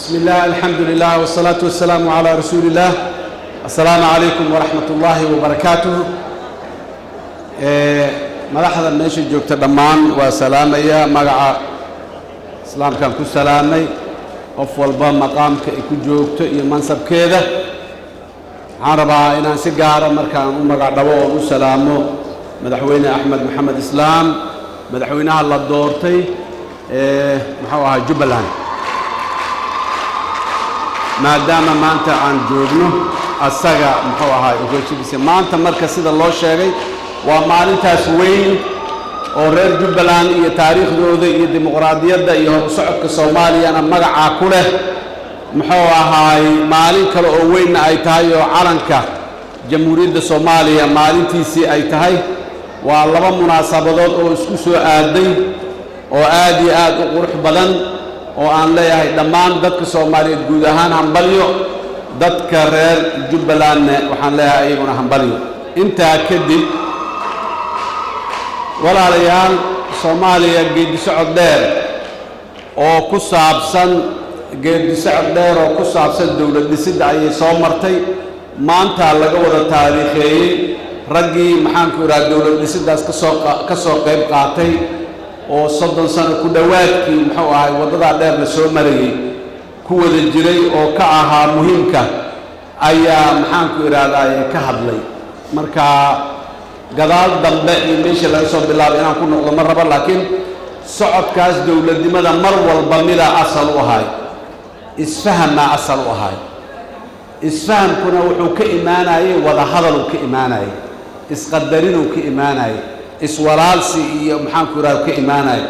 بسم الله الحمد لله والصلاة والسلام على رسول الله. السلام عليكم ورحمة الله وبركاته. مدحدا meesha joogta dhammaan waa salaamaya magaca islaamkan ku salaamay qof walba maqaamka ay ku joogto iyo mansabkeeda. waxaan rabaa inaan si gaara markaan u magac dhabo oo u salaamo madaxweyne Axmed Maxamed Islaam madaxweynaha la doortay muxuu ahaa Jubbaland maadaama maanta aan joogno asaga muxuu ahaa ujeedkiisa maanta marka sida loo sheegay waa maalintaas weyn oo reer Jubbaland iyo taariikhdooda iyo dimuqraadiyadda iyo socodka Soomaaliyana magaca ku leh muxuu ahaa maalin kale oo weyn ay tahay oo calanka jamhuuriyadda Soomaaliya maalintiisii ay tahay waa laba munaasabadood oo isku soo aaday oo aad iyo aad u qurux badan oo aan leeyahay dhammaan dadka Soomaaliyeed guud ahaan hambalyo dadka reer Jubbaland waxaan leeyahay ayaguna hambalyo intaa kadib walaalayaal Soomaaliya geedi socod dheer oo ku saabsan dawlad dhisidda ayay soo martay maanta laga wada taariikheeyay raggii maxaan ku iraahdaa dawlad dhisiddaas ka soo qayb qaatay oo 30 sano ku dhawaadkii muxuu ahay wadada dheer la soo marayay ku wada jiray oo ka ahaa muhiimka ayaa maxaan ku iraahdaa ka hadlay marka gadaal dambe iyo meesha laga soo bilaabay inaan ku noqdo mar raba laakiin socodkaas dawladnimada mar walba mida asal u ahay isfahamna asal u ahay isfahamkuna wuxuu ka imaanayay wada hadal ka imaanayay isqadarin ka imaanayay iswalaalsi iyo maxaan ku iraahdaa ka imaanay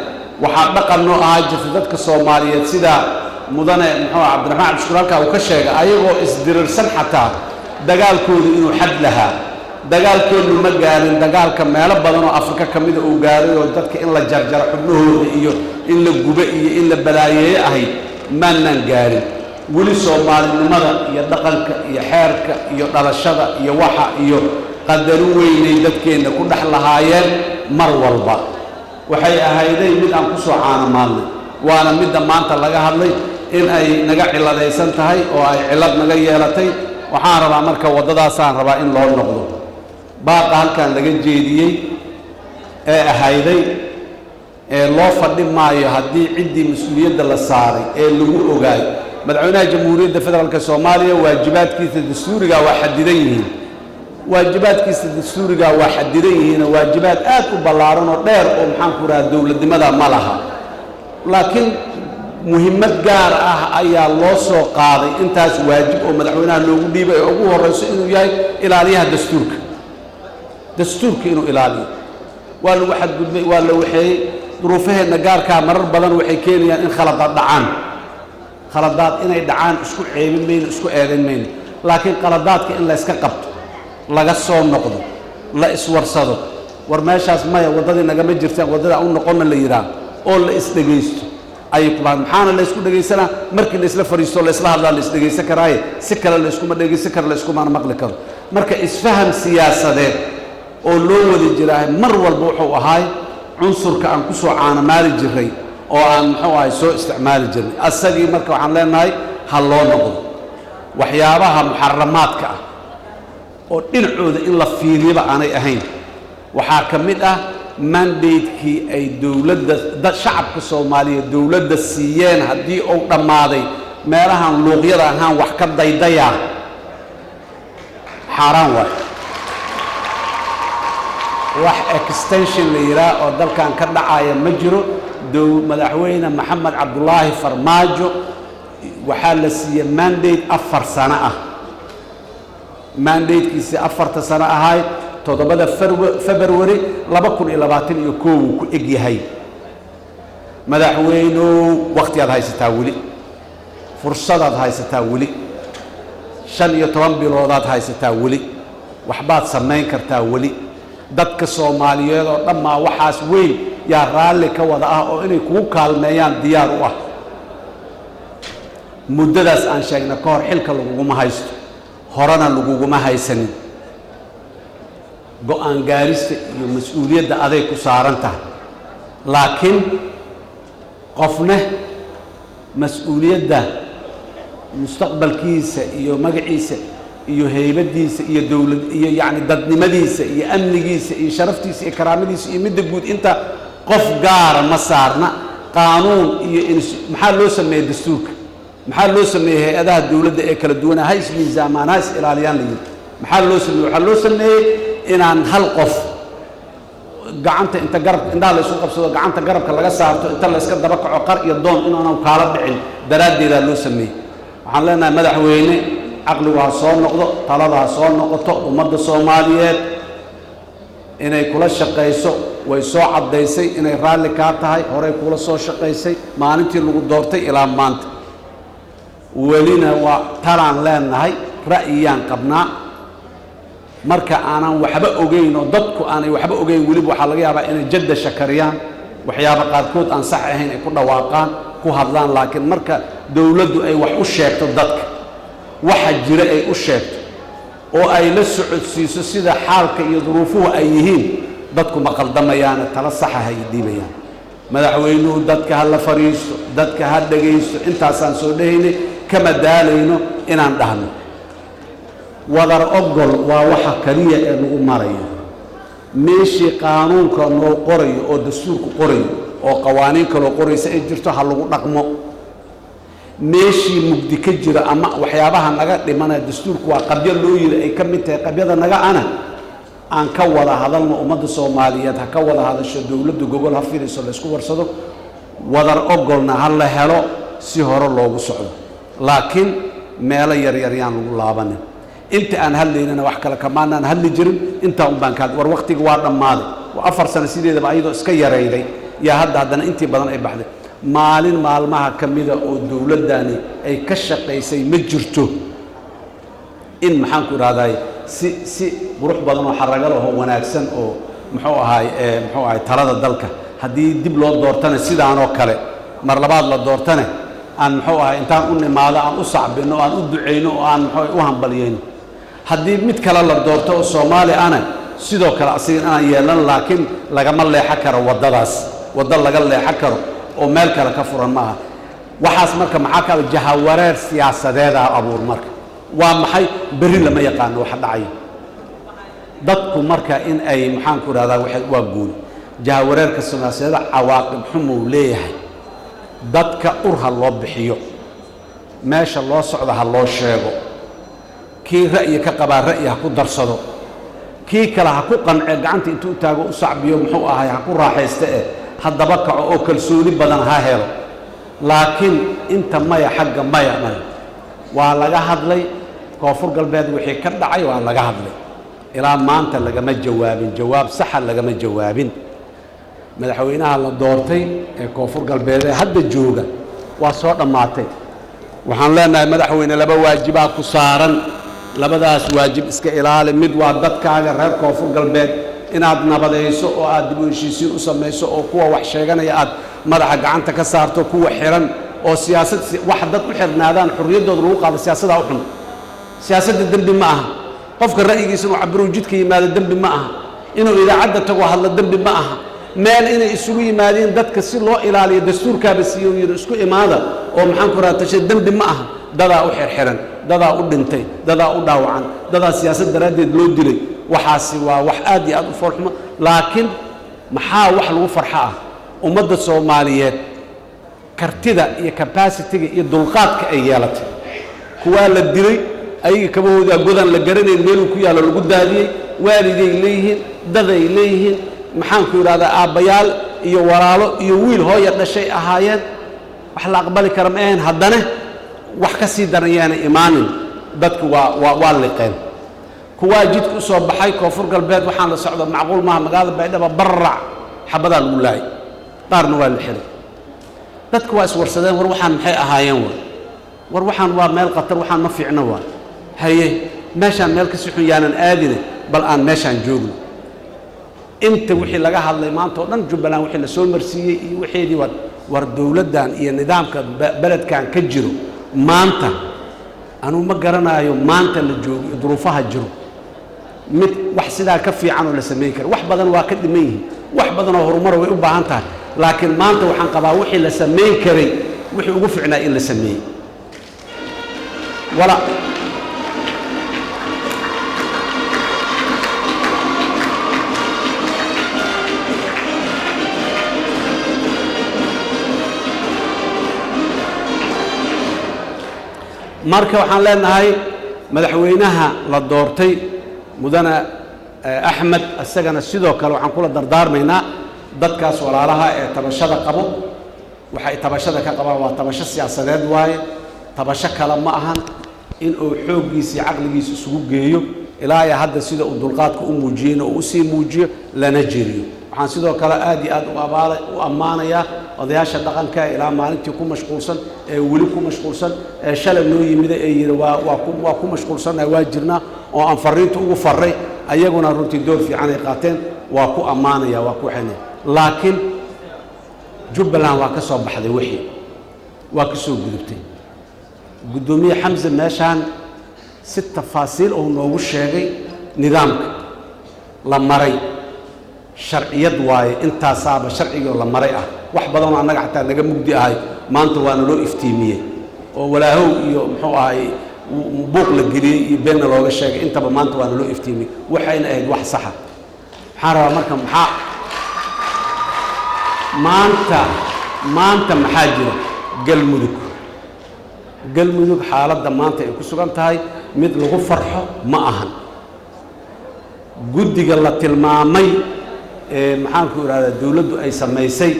waxa dhaqan noo ahaa jirta dadka Soomaaliyeed sida mudane muxuu Cabdiraxmaan Cabdishakuur halka uu ka sheegay ayagoo isdirirsan xataa dagaalkoodu inuu xad lahaa dagaalkeenu ma gaarin dagaalka meelo badan oo Afrika kamid uu gaaray oo dadka in la jarjaro xubnahooda iyo in la gubo iyo in la balaayeeyo ahay maanan gaarin wali Soomaalinimada iyo dhaqanka iyo xeerka iyo dhalashada iyo waxa iyo qadaru weynay dadkeena ku dhaxlahaayeen mar walba waxay ahayday mid aan ku soo caanamaalnay waana mid maanta laga hadlay in ay naga ciladaysan tahay oo ay cilad naga yeelatay waxaan rabaa marka wadadaas aan rabaa in loo noqdo baaqa halkan laga jeediyay ee ahayday ee loo fadhi maayo haddii ciddii mas'uuliyadda la saaray ee lagu ogaay madaxweynaha jamhuuriyadda federaalka Soomaaliya waajibaadkiisa dastuuriga waa xadidan yihiin waajibaadkiisa dastuuriga waa xadidan yihiin waajibaad aad u ballaaran oo dheer oo maxaan ku raad dawladnimada ma laha laakiin muhiimad gaar ah ayaa loo soo qaaday intaas waajib oo madaxweynaha loogu dhiibay oo ugu horeyso inuu yahay ilaaliyaha dastuurka inuu ilaaliyo waa lagu xadgudbay waa la waxay duruufaheena gaarka marar badan waxay keenayaan in khaladaad inay dhacaan isku ceebin mayno isku eedayn mayno laakiin qaladaadka in la iska qabto laga soo noqdo la iswarsado war meeshaas maya wadadii nagama jirtaan wadada u noqon la yiraahdo oo la isdhageysto ay plan maxaana la isku dhageysanaa markii la isla fariisto la isla hadlaa la isdhageysan karaaye si kale la isku ma dhageysan karo la isku ma maqli karo marka isfaham siyaasadeed oo loo wada jiraa mar walba wuxuu ahaay cunsurka aan ku soo caanamaali jiray oo aan muxuu ahay soo isticmaali jirnay asagii marka waxaan leenahay ha loo noqdo waxyaabaha muharramaadka ah oo dhinacooda in la fiiriyaba aanay ahayn waxaa ka mid ah mandate-kii ay dawladda shacabka Soomaaliyeed dawladda siiyeen haddii uu dhammaaday meelahan luuqyada ahaan wax ka daydaya xaraan wax extension la yiraa oo dalkan ka dhacaya ma jiro madaxweyne Maxamed Cabdullaahi Farmaajo waxaa la siiyay mandate 4 sano ah mandate-kiisa 4 sano ahay 7 February 2021 ku eg yahay madaxweynuhu waqtiyaad haysataa wali fursadaad haysataa wali 15 biloodaad haysataa wali waxbaad samayn kartaa wali dadka Soomaaliyeed oo dhammaa waxaas weyn yaa raalli ka wada ah oo inay kugu kaalmeeyaan diyaar u ah muddadaas aan sheegnay ka hor xilka laguma haysto horana laguma haysanin go'aan gaarista iyo mas'uuliyadda aday ku saaran tahay laakiin qofna mas'uuliyadda mustaqbalkiisa iyo magaciisa iyo heybadiisa iyo dawlad iyo yani dadnimadiisa iyo amnigiisa iyo sharaftiisa iyo karaamadiisa iyo midda guud inta qof gaara ma saarna qaanuun iyo maxaa loo sameeyay dastuurka maxaa loo sameeyay hay'adaha dawladda ee kala duwan ha ismiisaamaan ha is ilaaliyaan leeyahay maxaa loo sameeyay waxa loo sameeyay inaan hal qof gacanta inta garab indhaha la isku qabsado gacanta garabka laga saarto inta la iska daba kaco qar iyo doon inaanu kala dhicin daraadeeda loo sameeyay waxaan leenahay madaxweyne caqligu ha soo noqdo talada ha soo noqoto ummadda Soomaaliyeed inay kula shaqeyso way soo cadaysay inay raalli ka tahay hore kula soo shaqeysay maalintii lagu doortay ilaa maanta walina waa talaan leenahay ra'yiyaan qabnaa marka aanan waxba ogeyn oo dadku aanay waxba ogeyn waliba waxa laga yaabaa inay jadda shakariyaan waxyaabo qaarkood aan sax ahayn ay ku dhawaaqaan ku hadlaan laakiin marka dawladdu ay wax u sheegto dadka waxa jira ay u sheegto oo ay la socodsiiso sida xaalka iyo duruufuhu ay yihiin dadku ma qaldamayaan tala sax ah ay diibayaan madaxweynuhu dadka ha la fariisto dadka ha dhageysto intaasaan soo dhahaynay kama daalayno inaan dhahno wadar ogol waa waxa kaliya ee lagu marayo meeshii qaanuunka noo qorayo oo dastuurku qorayo oo qawaaniin kale qoraysa ay jirto ha lagu dhaqmo meeshii mugdi ka jira ama waxyaabaha naga dhimanaya dastuurku waa qabyo loo yiri ay ka mid tahay qabyada naga aan ka wada hadalno ummadda Soomaaliyeed ha ka wada hadasho dawladdu gogol ha fiiriso la isku warsado wadar ogolna ha la helo si hore loogu socdo laakiin meelo yar yaan lagu laabanin inta aan hadlaynana wax kala kamaanaan hadli jirin inta un baan ka war waqtiga waa dhamaaday waa 4 sano sideedaba ayadoo iska yarayday yaa haddana intii badan ay baxday maalin maalmaha kamida oo dawladdaani ay ka shaqeysay ma jirto in maxaan ku raadaay si qurux badan oo xaraga leh oo wanaagsan oo muxuu ahay talada dalka haddii dib loo doortana sidaan oo kale mar labaad la doortana aan muxuu ahay intaan u nimaado aan u sacbino aan u duceyno oo aan muxuu u hambaliyeyno haddii mid kale la doorto oo Soomaali ana sidoo kale asiga aan yeelan laakiin lagama leexan karo wadadaas wada laga leexan karo oo meel kale ka furan maaha waxaas marka maxaa ka jahawareer siyaasadeed abuur marka waa maxay bari lama yaqaan waxa dhacay dadku marka in ay maxaan ku raadaan waa guul jahawareerka siyaasadeed cawaaqib xumo leeyahay dadka urha loo bixiyo meesha loo socdo ha loo sheego kii ra'yi ka qaba ra'yi ha ku darsado kii kale ha ku qancay gacanta intuu taago u sacbiyo muxuu ahay ha ku raaxaysto haddaba kaco oo kalsooni badan ha helo laakiin inta maya xagga maya waa laga hadlay koonfur galbeed wixii ka dhacay waa laga hadlay ilaa maanta lagama jawaabin jawaab sax ah lagama jawaabin madaxweynaha la doortay ee koonfur galbeed ee hadda jooga waa soo dhamaatay waxaan leenahay madaxweyne laba waajib ku saaran labadaas waajib iska ilaali mid waa dadkaaga reer koonfur galbeed inaad nabadayso oo aad dib u heshiisiin u samayso oo kuwa wax sheeganaya aad madaxa gacanta ka saarto kuwa xiran oo siyaasad wax dad u xirnaadaan xurriyadooda lagu qaado siyaasadda u xun siyaasadda dambi ma aha qofka ra'yigiisa inuu cabiro jidka yimaado dambi ma aha inuu idaacadda tago hadla dambi ma aha meel inay isugu yimaadeen dadka si loo ilaaliyo dastuurkaaba siiyo yiri isku imaada oo maxaan ku raatay dambi ma aha dadaa u xirxiran dadaa u dhintay dadaa u dhaawacan dadaa siyaasad daraadeed loo dilay waxaasi waa wax aad iyo aad u farxmo laakiin maxaa wax lagu farxaa ummadda Soomaaliyeed kartida iyo capacity-ga iyo dulqaadka ay yeelatay kuwa la dilay ayaga kabahooda godan la garanay meel ku yaalo lagu daadiyay waaliday leeyihiin daday leeyihiin maxaan ku yiraahdaa aabayaal iyo walaalo iyo wiil hooyo dhashay ahaayeen wax la aqbali karo ma ahayn haddana wax ka sii daranayaan imaanin dadku waa liqeen kuwa jidku soo baxay koonfur galbeed waxaan la socdo macquul ma magaalada Baydhabo barrac xabada lagu laay qaarna waa la xiray dadku waa iswarsadeen war waxaan maxay ahaayeen war waxaan waa meel qatar waxaan ma fiicna waa haye meeshaan meel ka sixun yaanan aadine bal aan meeshaan joogno inta wixii laga hadlay maanta oo dhan Jubbaland wixii la soo marsiiyay iyo wixii war dawladdan iyo nidaamka beledkan ka jiro maanta anu ma garanayo maanta la joogo duruufaha jiro mid wax sidaa ka fiican oo la sameeyay karo wax badan waa ka dhiman yihiin wax badan oo horumar way u baahan tahay laakiin maanta waxaan qabaa wixii la sameeyay karay wixii ugu fiicnaa in la sameeyay ولا marka waxaan leenahay madaxweynaha la doortay mudana axmed asagana sidoo kale waxaan kula dardaarmaynaa dadkaas walaalaha ee tabashada qabo waxay tabashada ka qabaan waa tabasho siyaasadeed waaye tabasho kale ma ahan in uu xooggiisa iyo caqligiisa isugu geeyo ilaa ay hadda sida uu dulqaadka u muujiyeen oo u sii muujiyo lana jeriyo waxaan sidoo kale aad iyo aad u ammaanayaa odayaasha dhaqanka ilaa maalintii ku mashquulsan ee weli ku mashquulsan ee shalay noo yimid ee yiri waa ku mashquulsanahay waa jirnaa oo aan fariinta ugu faray ayaguna runtii door fiican ay qaateen waa ku ammaanaya waa ku xinay laakiin Jubbaland waa ka soo baxday wixii waa ka soo gudubtay gudoomiye Xamza meeshaan si tafaasiil oo noogu sheegay nidaamka la maray sharciyad waaye intaasaaba sharciga la maray ah wax badan oo anaga xataa naga mugdi ahay maanta waana loo iftiimiyey oo walaahow iyo muxuu ahay buuq la geliyey iyo beenna looga sheegay intaba maanta waana loo iftiimiyey waxayna ahayd wax saxa waxaan rabaa marka maanta maxaa jira galmudug xaaladda maanta ay ku sugan tahay mid lagu farxo ma ahan guddiga la tilmaamay maxaan ku iraahdaa dawladdu ay samaysay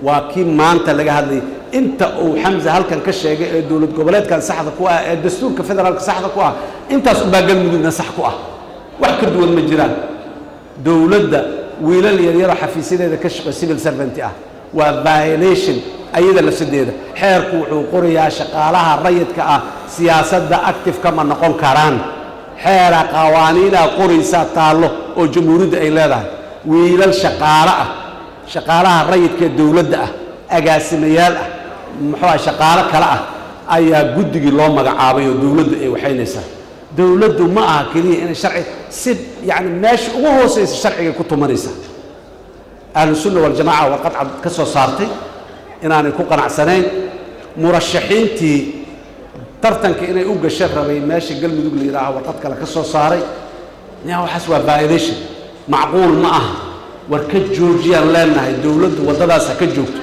waa kii maanta laga hadlay inta uu Xamza halkan ka sheegay ee dawlad goboleedkan saxda ku ah ee dastuurka federaalka saxda ku ah intaas u baa galmudugna sax ku ah wax ka duwan ma jiraan dawladda wiilal yaryar xafiisadeeda ka shaqeeya civil servant ah waa violation ayada la sadeeda xeerku wuxuu qorayaa shaqaalaha rayidka ah siyaasadda active kama noqon karaan xeera qawaaniina qoraysa taalo oo jamhuuriyadda ay leedahay wiilal shaqaalaha rayidka dawladda ah agaasimayaal ah muxuu shaqaale kale ah ayaa guddigii loo magacaabay oo dawladdu ay waxaynaysaa dawladdu ma aha kaliya in sharci si yani meesha ugu hooseysa sharciga ku tumanaysa ahlu sunna wal jamaa waqad ka soo saartay inaanay ku qanacsanayn murashaxiintii tartanka inay u gashay rabay meesha galmudug la yiraahdo waqad kale ka soo saaray yaa waxaas waa violation macquul ma aha war ka joojiyaan leenahay dawladdu wadadaas ka joogto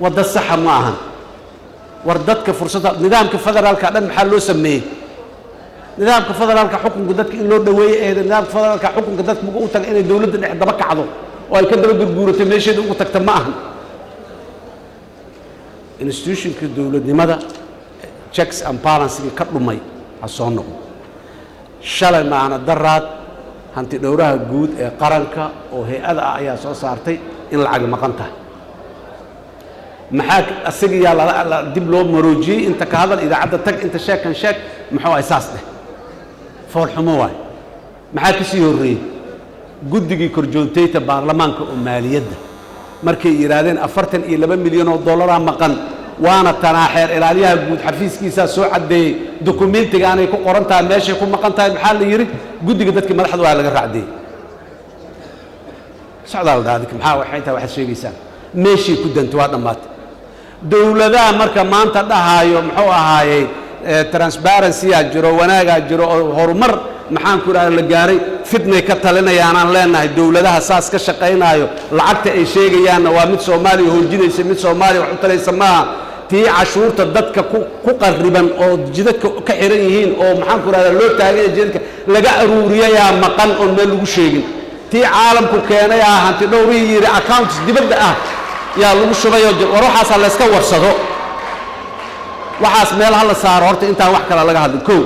wada sax ma aha war dadka fursada nidaamka federaalka dhan maxaa loo sameeyay nidaamka federaalka xukunka dadka in loo dhaweeyo ee nidaamka federaalka xukunka dadka ugu taga inay dawladda dhex daba kacdo oo ay ka daba gurguurato meesheeda ugu tagta ma aha institutionka dawladnimada checks and balances ka dhumay soo noqdo shalay maana daraad hanti dhowraha guud ee qaranka oo hay'ada ah ayaa soo saartay in lacag maqan tahay maxaa asagiya la dib loo maroojiyay inta ka hadal idaacada tag inta sheekan sheek muxuu ay saas dheh fool xumo waay maxaa ka sii horeeyay guddigii korjoontayta baarlamaanka oo maaliyadda markay yiraahdeen 42 milyan oo dollar maqan waana tanaaxeer ilaaliyaha guud xafiiskiisa soo cadeeyay dokumentiga aanay ku qoran tahay meesha ku maqan tahay maxaa la yiri guddiga dadka madaxda waa laga raacday socdaal daadka maxaa waxay tahay wax sheegaysan meeshii ku danto waa dhamaatay dawladaha marka maanta dhahayo muxuu ahaayay transparency jiro wanaaga jiro horumar maxaan ku raad la gaaray fitnay ka talinayaan aan leenahay dawladaha saas ka shaqeynaayo lacagta ay sheegayaan waa mid Soomaaliya hoojinaysa mid Soomaaliya wax u talaysa ma tii cashuurta dadka ku qariban oo jidadka ka xiran yihiin oo maxaan ku raad loo taagay jidadka laga aruuriyay maqan oo meel lagu sheegin tii caalamku keenay hanti dhowri yiri accounts dibadda ah yaa lagu shubayo war waxaas la iska warsado waxaas meel hal saar horta intaan wax kale laga hadlin koow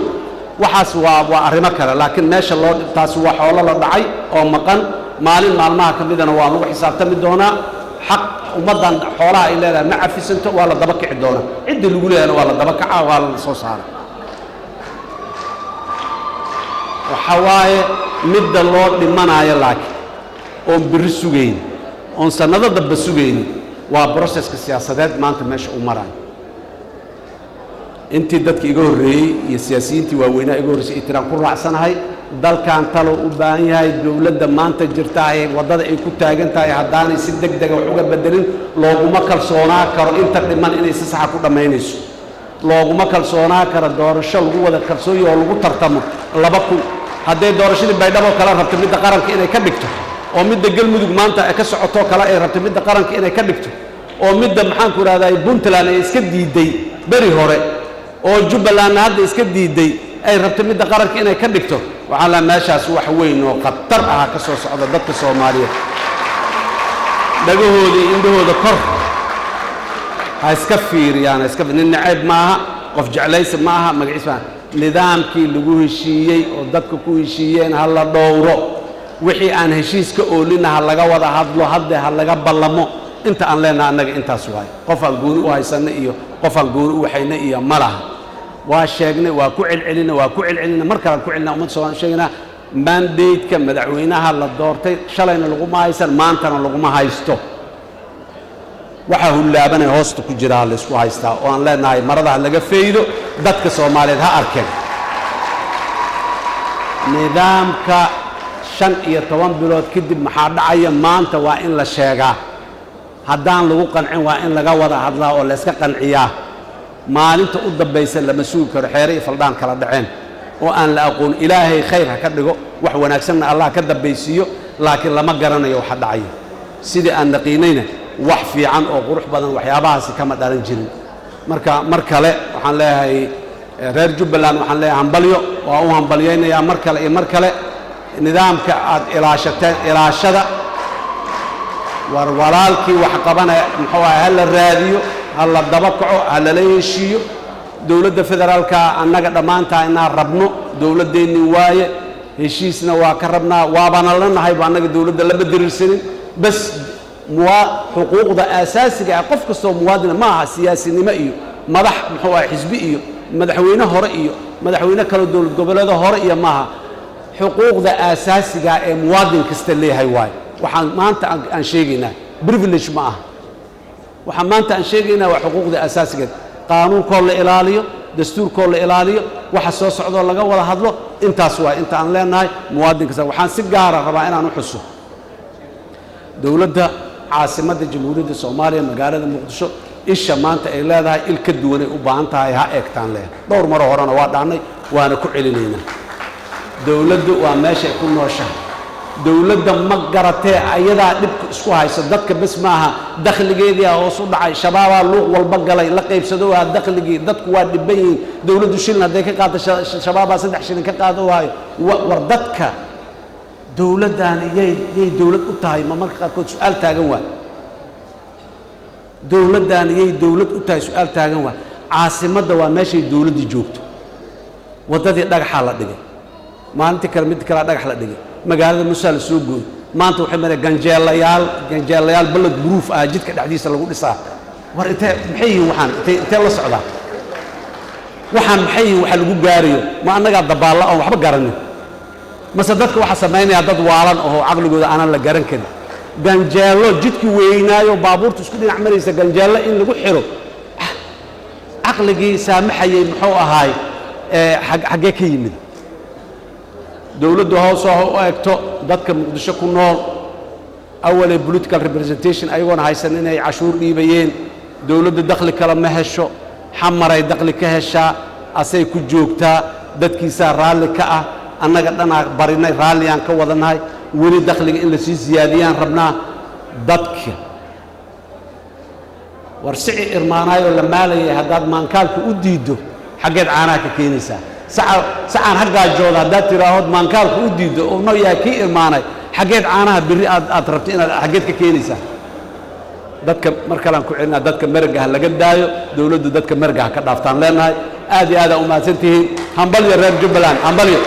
waxaas waa arrimo kale laakiin meesha loo taas waa xoolo la dhacay oo maqan maalin maalmaha kamidana waa lagu xisaabtami doonaa xaq ummadan xoolaha ay leedahay ma cafisanto waa la daba kici doonaa cidda lagu leeyahay waa la daba kaca waa la soo saaray waxa waaye midda loo dhimanayo laakiin oo biri sugeyn oo sanado daba sugeyn waa processka siyaasadeed maanta meesha u maray intii dadka iga horeeyay iyo siyaasiyiintii waaweynaa iga horeeyay itiraan ku raacsanahay dalkan talo u baahan yahay dawladda maanta jirta ay wadada ay ku taagan tahay haddaanay si degdeg ah wax uga bedelin looguma kalsoonaa karo inta dhiman inay si sax ku dhameynayso looguma kalsoonaa kara doorasho lagu wada kalsooyo oo lagu tartamo 2000 hadday doorashadii baydhabo kala rabto midda qaranka inay ka dhigto oo midda galmudug maanta ay ka socoto kala ay rabto midda qaranka inay ka dhigto oo midda maxaan ku raadayay Puntland ay iska diiday bari hore oo Jubbaland hadda iska diiday ay rabto midda qaranka inay ka dhigto waxa la meeshaas wax weyn oo khatar ah ka soo socda dadka Soomaaliyeed dhagahoodii indhahooda kor ha iska fiiriyaan iska nacayb maaha qof jeclaysi maaha magaciisa nidaamkii lagu heshiiyey oo dadka ku heshiiyeen ha la dhowro wixii aan heshiiska oolina ha laga wada hadlo hadda ha laga ballamo inta aan leenahay annaga intaas waay qof aan gooni u haysana iyo qof aan gooni u waxayna iyo malaha waa sheegnay waa ku celcelina mar kale ku celina umad Soomaaliyeed sheegna mandate-ka madaxweynaha la doortay shalayna lagu ma haysan maantana lagu ma haysto waxa hullaabanay hoosta ku jira la isku haystaa oo aan leenahay marada laga feedo dadka Soomaaliyeed ha arkeen nidaamka 15 bilood kadib maxaa dhacaya maanta waa in la sheegaa haddaan lagu qancin waa in laga wada hadlaa oo la iska qanciyaa maalinta u dambaysa lama sugi karo xeeray iyo faldaan kala dhaceen oo aan la aqoon ilaahay khayr ha ka dhigo wax wanaagsanna Allah ka dambaysiyo laakiin lama garanayo waxa dhacaya sidii aan naqiinayna wax fiican oo qurux badan waxyaabahaasi kama dhalan jirin marka mar kale waxaan leeyahay reer Jubbaland waxaan leeyahay hambalyo waa u hambalyeynaya mar kale iyo mar kale nidaamka aad ilaashateen ilaashada war walaalkii wax qabanaya muxuu ahaa la raadiyo hal daba kaco hal la heshiiyo dawladda federaalka annaga dhamaantaa inaan rabno dawladdeeni waaye heshiisna waa ka rabnaa waabana la nahay baa annaga dawladda la beddelirsanin bas xuquuqda asaasiga ah qof kastoo muwaadin ma aha siyaasinimo iyo madax muxuu ahaa xisbi iyo madaxweyne hore iyo madaxweyne kale dawlad goboleedka hore iyo maaha xuquuqda asaasiga ee muwaadin kasta leeyahay waay waxaan maanta aan sheegaynaa privilege ma aha waxaan maanta aan sheegaynaa waa xuquuqda asaasiga qaanuunkoo la ilaaliyo dastuurkoo la ilaaliyo waxa soo socdoo laga wada hadlo intaas waa inta aan leenahay muwaadin kasta waxaan si gaar ah rabaa inaan u xuso dawladda caasimadda jamhuuriyadda Soomaaliya magaalada Muqdisho isha maanta ay leedahay il ka duwan ay u baahan tahay ha eegtaan leh dhowr mar horena waa dhaanay waana ku celinaynaa dawladdu waa meesha ay ku nooshahay dawladda ma garatee ayadaa dhibka isku hayso dadka bas maaha dakhligeedii hoos u dhacay shabaabaa luuq walba galay la qaybsado waa dakhligii dadku waa dhiban yihiin dawladdu shilin hadday ka qaado shabaabaa 3 shilin ka qaado waayo war dadka dawladdan yay dawlad u tahay ma marka qaarkood su'aal taagan waa dawladdan yay dawlad u tahay su'aal taagan waa caasimadda waa meeshay dawladdu joogto wadadii dhagaxa la dhigay maalintii kale mid kale dhagax la dhigay magaalada Musa la soo gooy maanta waxay maray ganjeelayaal balad buruuf ah jidka dhexdiisa lagu dhisaa war intee maxay yihiin waxaan intee la socdaa waxaan maxay yihiin waxa lagu gaariyo ma annaga dabaala oo waxba garanin mase dadka waxa sameynaya dad waalan oo aqligooda aanan la garan karin ganjeelo jidkii weynaayo baabuurtu isku dhinac maraysa ganjeelo in lagu xiro aqligii saamaxayay muxuu ahaay xagee ka yimid dawladdu hoos u eegto dadka Muqdisho ku nool awalay political representation ayagoona haysan inay cashuur dhiibayeen dawladda dakhli kale ma hesho xamaray dakhli ka heshaa asay ku joogtaa dadkiisa raalli ka ah annaga dhanaa barinay raalliyaan ka wadanahay weli dakhliga in la sii siyaadiyaan rabnaa dadka war sici irmaanayo la maalayay haddaad maankaalka u diido xaggeed caanaha ka keenaysaa sacaan haggaa jooda haddaad tiraahood maankaalka u diido oo no yaa kii irmaanay xaggeed caanaha birri aad rabto inaad xaggeed ka keenaysaa dadka mar kalean ku celinaa dadka maragga ha laga daayo dawladdu dadka maragga ha ka dhaaftaan leenahay aad iyo aad aa u mahadsantihiin hambalyo reer Jubbaland hambalyo